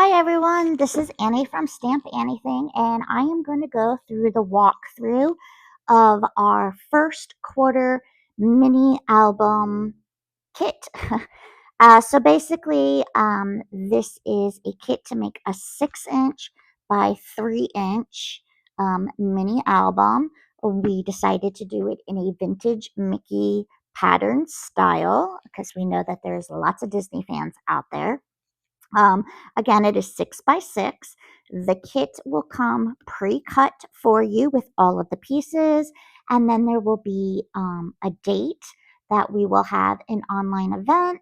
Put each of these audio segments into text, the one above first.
Hi everyone, this is Annie from Stamp Anything, and I am going to go through the walkthrough of our first quarter mini album kit. So basically, this is a kit to make a 6-inch by 3-inch mini album. We decided to do it in a vintage Mickey pattern style because we know that there's lots of Disney fans out there. Um, Again, it is 6 by 6. The kit will come pre-cut for you with all of the pieces, and then there will be a date that we will have an online event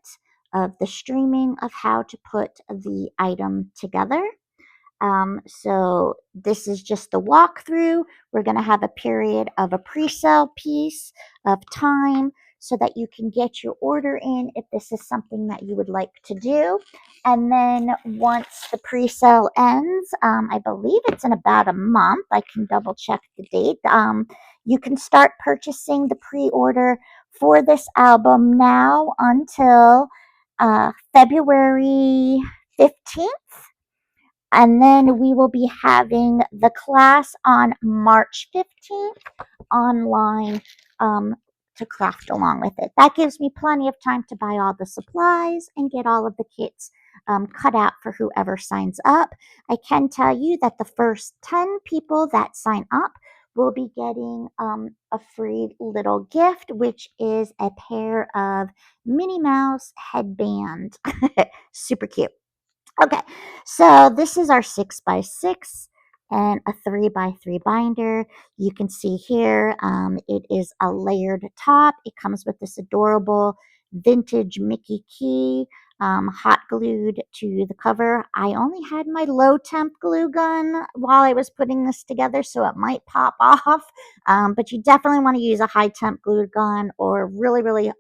of the streaming of how to put the item together. So this is just the walkthrough. We're going to have a period of a pre-sale piece of time so that you can get your order in if this is something that you would like to do. And then once the pre-sale ends, I believe it's in about a month. I can double check the date. You can start purchasing the pre-order for this album now until February 15th. And then we will be having the class on March 15th online to craft along with it. That gives me plenty of time to buy all the supplies and get all of the kits cut out for whoever signs up. I can tell you that the first 10 people that sign up will be getting a free little gift, which is a pair of Minnie Mouse headband. Super cute. Okay, so this is our 6 by 6 and a 3 by 3 binder. You can see here it is a layered top. It comes with this adorable vintage Mickey key, hot glued to the cover. I only had my low temp glue gun while I was putting this together, so it might pop off. But you definitely want to use a high temp glue gun or really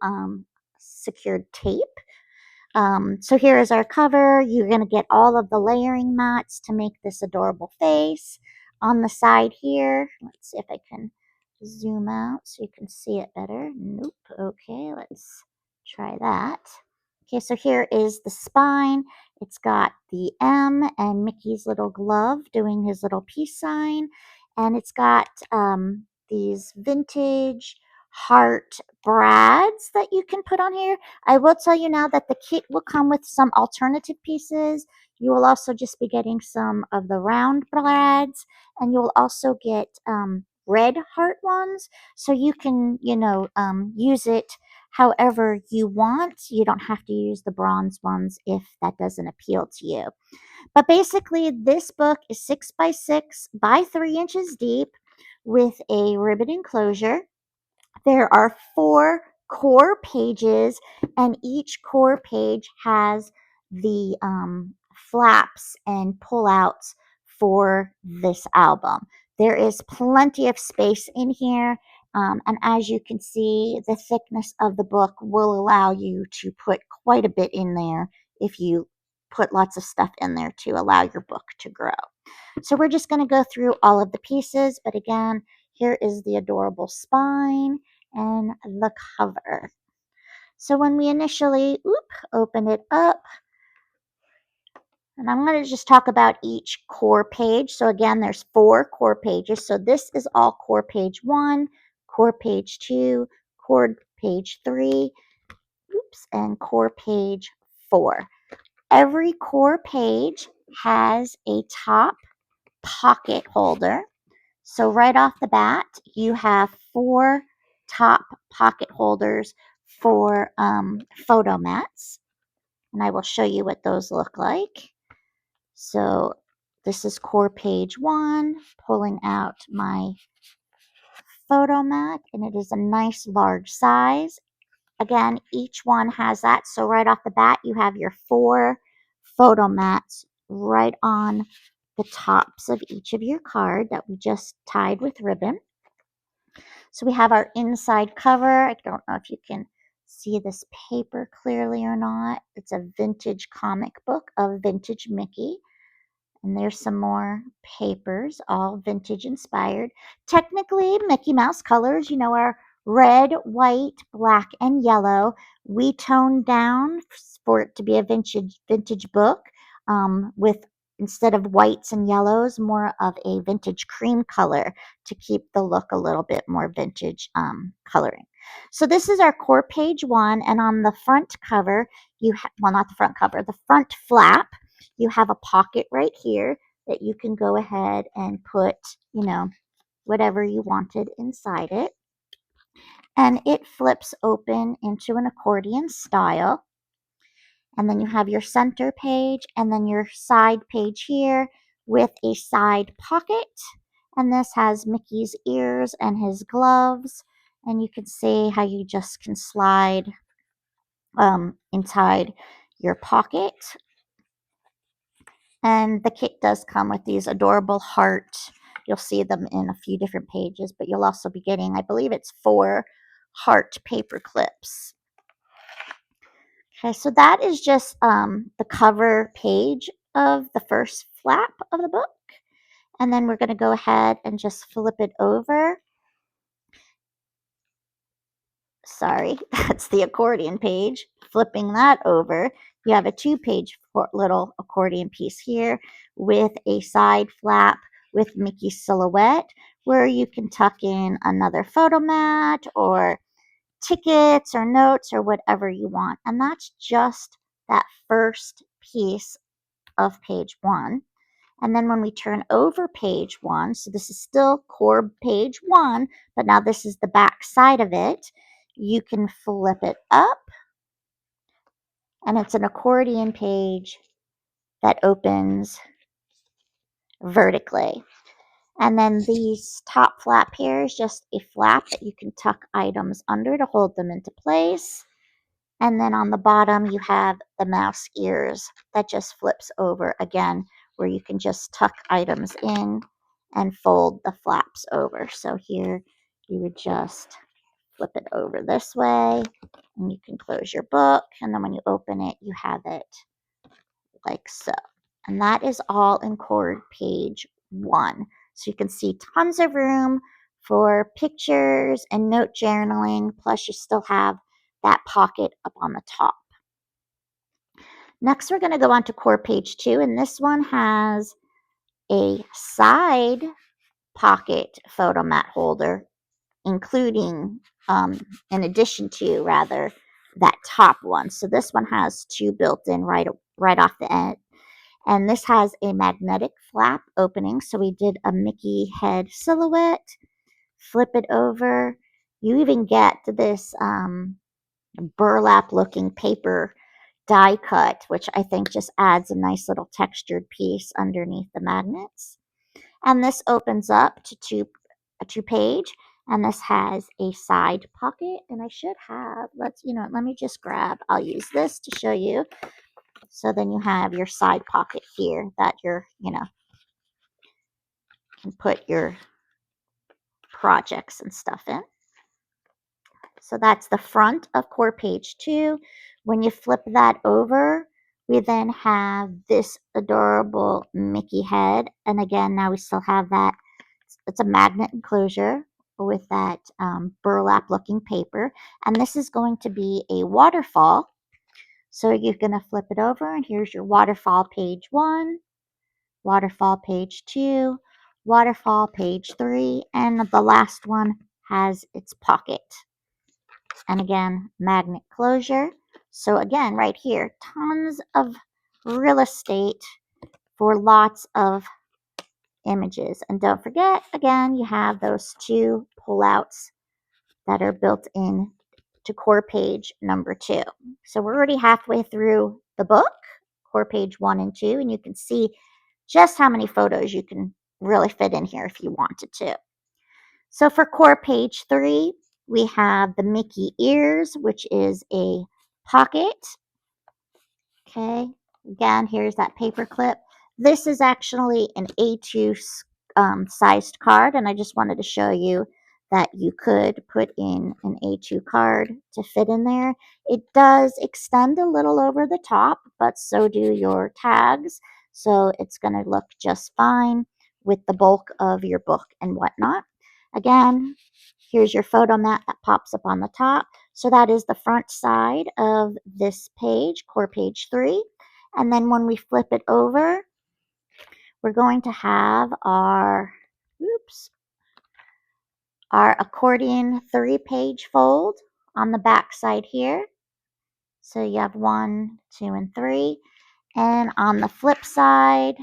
secured tape. So here is our cover. You're going to get all of the layering mats to make this adorable face. On the side here, let's see if I can zoom out so you can see it better. Nope. Okay, let's try that. Okay, so here is the spine. It's got the M and Mickey's little glove doing his little peace sign. And it's got these vintage heart brads that you can put on here. I will tell you now that the kit will come with some alternative pieces. You will also just be getting some of the round brads, and you'll also get red heart ones. So you can, use it however you want. You don't have to use the bronze ones if that doesn't appeal to you. But basically, this book is 6 by 6 by 3 inches deep with a ribbon enclosure. There are 4 core pages, and each core page has the flaps and pullouts for this album. There is plenty of space in here, and as you can see, the thickness of the book will allow you to put quite a bit in there if you put lots of stuff in there to allow your book to grow. So we're just going to go through all of the pieces, but again, here is the adorable spine and the cover. So when we initially open it up, and I'm going to just talk about each core page. So again, there's 4 core pages. So this is all core page 1, core page 2, core page 3, and core page 4. Every core page has a top pocket holder. So right off the bat, you have 4 top pocket holders for photo mats. And I will show you what those look like. So this is core page 1, pulling out my photo mat, and it is a nice large size. Again, each one has that. So right off the bat, you have your 4 photo mats right on the tops of each of your card that we just tied with ribbon. So we have our inside cover. I don't know if you can see this paper clearly or not. It's a vintage comic book of vintage Mickey. And there's some more papers, all vintage inspired. Technically, Mickey Mouse colors, are red, white, black, and yellow. We toned down for it to be a vintage book. with, instead of whites and yellows, more of a vintage cream color to keep the look a little bit more vintage coloring. So this is our core page 1, and on the front cover, well, not the front cover, the front flap, you have a pocket right here that you can go ahead and put, whatever you wanted inside it. And it flips open into an accordion style. And then you have your center page and then your side page here with a side pocket. And this has Mickey's ears and his gloves. And you can see how you just can slide inside your pocket. And the kit does come with these adorable heart. You'll see them in a few different pages, but you'll also be getting, I believe it's 4 heart paper clips. Okay, so that is just the cover page of the first flap of the book. And then we're going to go ahead and just flip it over. Sorry, that's the accordion page. Flipping that over, you have a 2-page little accordion piece here with a side flap with Mickey's silhouette where you can tuck in another photo mat or tickets or notes or whatever you want. And that's just that first piece of page 1. And then when we turn over page 1, so this is still core page 1, but now this is the back side of it, you can flip it up, and it's an accordion page that opens vertically. And then these top flap here is just a flap that you can tuck items under to hold them into place. And then on the bottom, you have the mouse ears that just flips over again, where you can just tuck items in and fold the flaps over. So here you would just flip it over this way, and you can close your book. And then when you open it, you have it like so. And that is all in core page 1. So you can see tons of room for pictures and note journaling, plus you still have that pocket up on the top. Next, we're going to go on to core page 2, and this one has a side pocket photo mat holder, including, in addition to, rather, that top one. So this one has 2 built in right off the end. And this has a magnetic flap opening. So we did a Mickey head silhouette. Flip it over. You even get this burlap looking paper die cut, which I think just adds a nice little textured piece underneath the magnets. And this opens up to a 2-page, and this has a side pocket. And I should have, let me just grab, I'll use this to show you. So then you have your side pocket here that you're, can put your projects and stuff in. So that's the front of core page 2. When you flip that over, we then have this adorable Mickey head. And again, now we still have that. It's a magnet enclosure with that burlap looking paper. And this is going to be a waterfall. So you're going to flip it over, and here's your waterfall page 1, waterfall page 2, waterfall page 3, and the last one has its pocket. And again, magnet closure. So again, right here, tons of real estate for lots of images. And don't forget, again, you have those 2 pullouts that are built in to core page number 2. So we're already halfway through the book, core page 1 and 2, and you can see just how many photos you can really fit in here if you wanted to. So for core page 3, we have the Mickey ears, which is a pocket. Okay, again, here's that paper clip. This is actually an A2 sized card, and I just wanted to show you that you could put in an A2 card to fit in there. It does extend a little over the top, but so do your tags, so it's going to look just fine with the bulk of your book and whatnot. Again, here's your photo mat that pops up on the top. So that is the front side of this page, core page 3. And then when we flip it over, we're going to have our accordion 3-page fold on the back side here. So you have 1, 2, and 3. And on the flip side,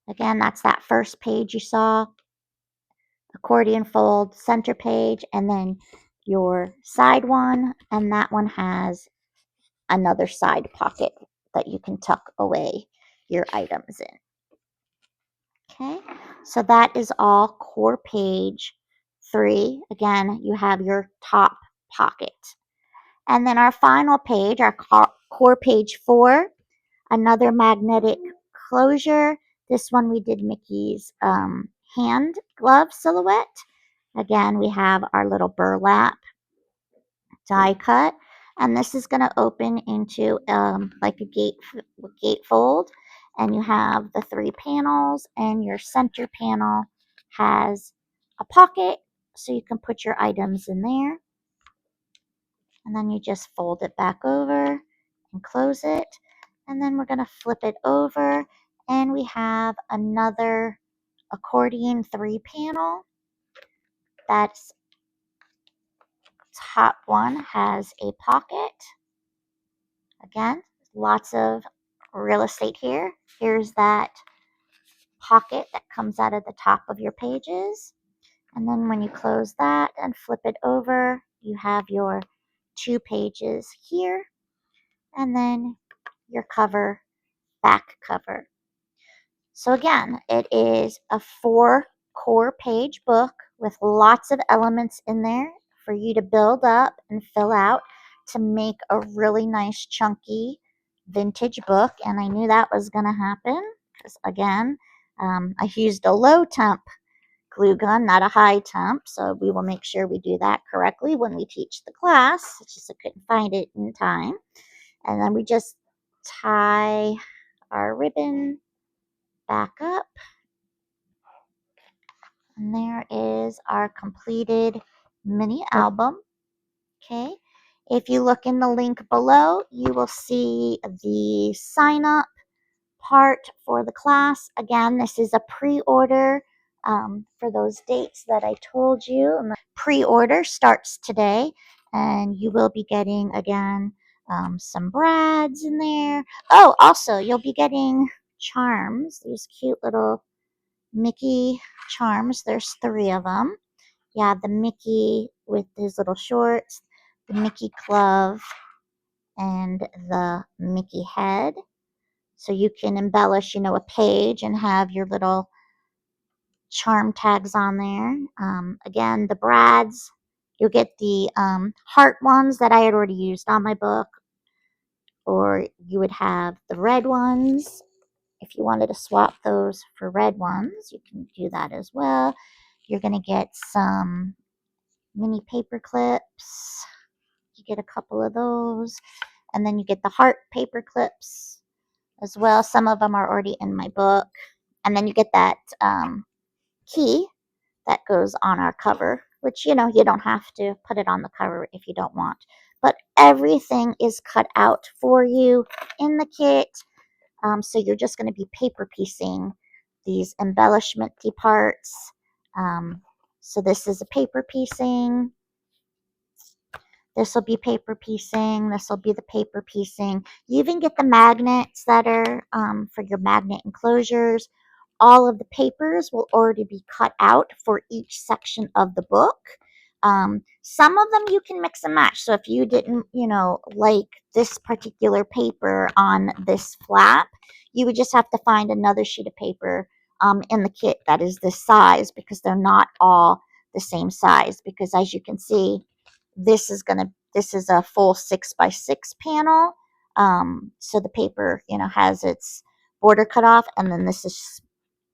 again, that's that first page you saw, accordion fold, center page, and then your side one, and that one has another side pocket that you can tuck away your items in. Okay, so that is all core page 3. Again, you have your top pocket. And then our final page, our core page 4, another magnetic closure. This one we did Mickey's hand glove silhouette. Again, we have our little burlap die cut, and this is going to open into like a gatefold, and you have the 3 panels, and your center panel has a pocket so you can put your items in there, and then you just fold it back over and close it, and then we're going to flip it over, and we have another accordion 3 panel. That's top one has a pocket. Again, lots of real estate here. Here's that pocket that comes out of the top of your pages. And then when you close that and flip it over, you have your 2 pages here. And then your cover, back cover. So again, it is a 4 core page book with lots of elements in there for you to build up and fill out to make a really nice chunky vintage book. And I knew that was going to happen because again, I used a low temp glue gun, not a high temp. So we will make sure we do that correctly when we teach the class. It's just I couldn't find it in time. And then we just tie our ribbon back up, and there is our completed mini album. Okay, if you look in the link below, you will see the sign up part for the class. Again, this is a pre-order for those dates that I told you. And the pre-order starts today, and you will be getting again some brads in there. Oh, also you'll be getting charms, these cute little Mickey charms. There's 3 of them. You have the Mickey with his little shorts, the Mickey glove, and the Mickey head. So you can embellish, a page and have your little charm tags on there. Again, the brads, you'll get the heart ones that I had already used on my book, or you would have the red ones. If you wanted to swap those for red ones, you can do that as well. You're going to get some mini paper clips. You get a couple of those. And then you get the heart paper clips as well. Some of them are already in my book. And then you get that key that goes on our cover, which, you don't have to put it on the cover if you don't want. But everything is cut out for you in the kit. So you're just going to be paper piecing these embellishment-y parts. So this is a paper piecing. This will be paper piecing. This will be the paper piecing. You even get the magnets that are for your magnet enclosures. All of the papers will already be cut out for each section of the book. Some of them you can mix and match. So if you didn't, like this particular paper on this flap, you would just have to find another sheet of paper in the kit that is this size, because they're not all the same size. Because as you can see, this is a full 6x6 panel. So the paper, has its border cut off, and then this is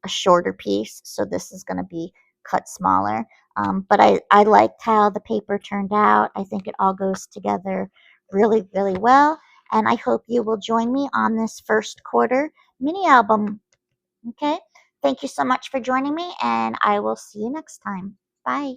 a shorter piece, so this is going to be cut smaller. But I liked how the paper turned out. I think it all goes together really, really well. And I hope you will join me on this first quarter mini album. Okay? Thank you so much for joining me, and I will see you next time. Bye.